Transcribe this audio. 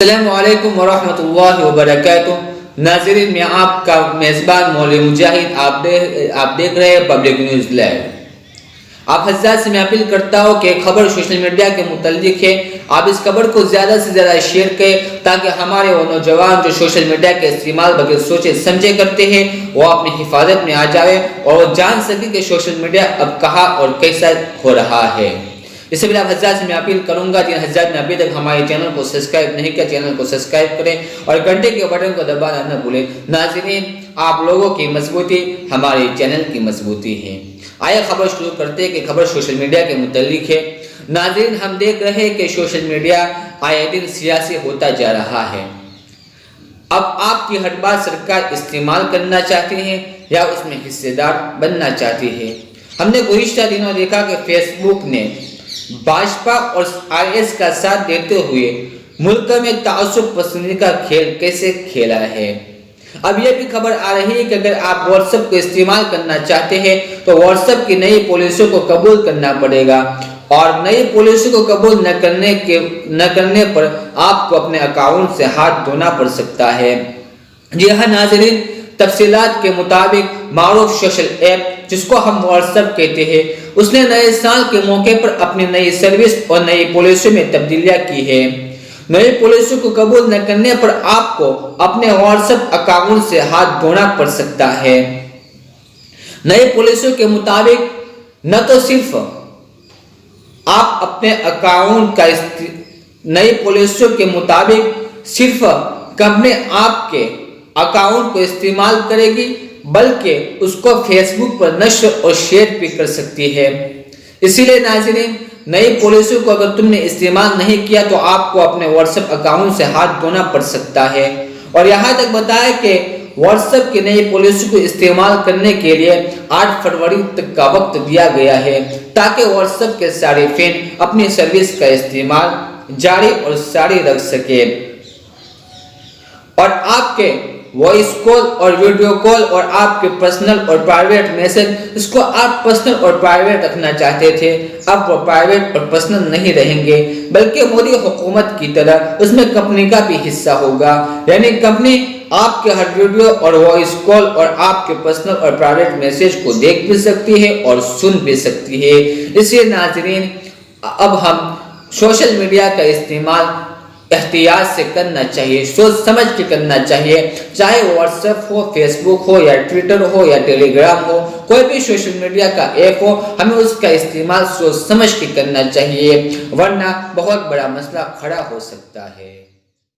السلام علیکم ورحمۃ اللہ وبرکاتہ۔ ناظرین، میں آپ کا میزبان مولوی مجاہد، آپ دیکھ رہے ہیں پبلک نیوز لائیو۔ آپ حضرات سے میں اپیل کرتا ہوں کہ خبر سوشل میڈیا کے متعلق ہے، آپ اس خبر کو زیادہ سے زیادہ شیئر کریں تاکہ ہمارے وہ نوجوان جو سوشل میڈیا کے استعمال بغیر سوچے سمجھے کرتے ہیں وہ اپنی حفاظت میں آ جائے اور وہ جان سکے کہ سوشل میڈیا اب کہاں اور کیسا ہو رہا ہے۔ اس سے پہلے آپ حضرات سے میں اپیل کروں گا جن حضرات نے ابھی تک ہمارے چینل کو سبسکرائب نہیں کیا، چینل کو سبسکرائب کریں اور گھنٹے کے بٹن کو دبانا نہ بھولیں۔ ناظرین، آپ لوگوں کی مضبوطی ہمارے چینل کی مضبوطی ہے۔ آئے خبر شروع کرتے ہیں کہ خبر سوشل میڈیا کے متعلق ہے۔ ناظرین، ہم دیکھ رہے ہیں کہ سوشل میڈیا آئے دن سیاسی ہوتا جا رہا ہے۔ اب آپ کی ہر بات سرکار استعمال کرنا چاہتی ہے یا اس میں حصے دار بننا چاہتی ہے۔ ہم نے گزشتہ دنوں دیکھا کہ فیس بک نے بھاجپا اور RS کا ساتھ دیتے ہوئے ملک میں تعصب پسندی کا کھیل کیسے کھیلا ہے۔ اب یہ بھی خبر آ رہی ہے کہ اگر آپ واٹس ایپ کو استعمال کرنا چاہتے ہیں تو واٹس ایپ کی نئی پالیسیوں کو قبول کرنا پڑے گا اور نئی پالیسی کو قبول نہ کرنے پر آپ کو اپنے اکاؤنٹ سے ہاتھ دھونا پڑ سکتا ہے۔ جی ہاں ناظرین، تفصیلات کے مطابق معروف سوشل ایپ جس کو ہم واٹس ایپ کہتے ہیں، اس نے نئے سال کے موقع پر اپنی نئی سروس اور نئی پالیسی میں تبدیلیاں کی ہیں۔ نئی پالیسی کو قبول نہ کرنے پر آپ کو اپنے واٹس ایپ اکاؤنٹ سے ہاتھ دھونا پڑ سکتا ہے۔ نئی پالیسی کے مطابق نہ تو صرف آپ اپنے اکاؤنٹ کا نئی پالیسی کے مطابق صرف کمپنی آپ کے اکاؤنٹ کو استعمال کرے گی بلکہ اس کو فیس بک پر نشر اور شیئر بھی کر سکتی ہے۔ اسی لیے ناظرین، نئی پالیسی کو اگر تم نے استعمال نہیں کیا تو آپ کو اپنے واٹس ایپ اکاؤنٹ سے ہاتھ دھونا پڑ سکتا ہے۔ اور یہاں تک بتایا کہ واٹس ایپ کی نئی پالیسی کو استعمال کرنے کے لیے 8 فروری تک کا وقت دیا گیا ہے تاکہ واٹس ایپ کے صارفین اپنی سروس کا استعمال جاری اور ساری رکھ سکے اور آپ کے وائس کال اور ویڈیو کال اور آپ کے پرسنل اور پرائیویٹ میسج، اس کو آپ پرسنل اور پرائیویٹ رکھنا چاہتے تھے، اب وہ پرائیویٹ اور پرسنل نہیں رہیں گے بلکہ مودی حکومت کی طرح اس میں کمپنی کا بھی حصہ ہوگا، یعنی کمپنی آپ کے ہر ویڈیو اور وائس کال اور آپ کے پرسنل اور پرائیویٹ میسج کو دیکھ بھی سکتی ہے اور سن بھی سکتی ہے۔ اس لیے ناظرین، اب ہم سوشل میڈیا کا استعمال احتیاط سے کرنا چاہیے، سوچ سمجھ کے کرنا چاہیے، چاہے واٹس ایپ ہو، فیس بک ہو یا ٹویٹر ہو یا ٹیلی گرام ہو، کوئی بھی سوشل میڈیا کا ایپ ہو، ہمیں اس کا استعمال سوچ سمجھ کے کرنا چاہیے ورنہ بہت بڑا مسئلہ کھڑا ہو سکتا ہے۔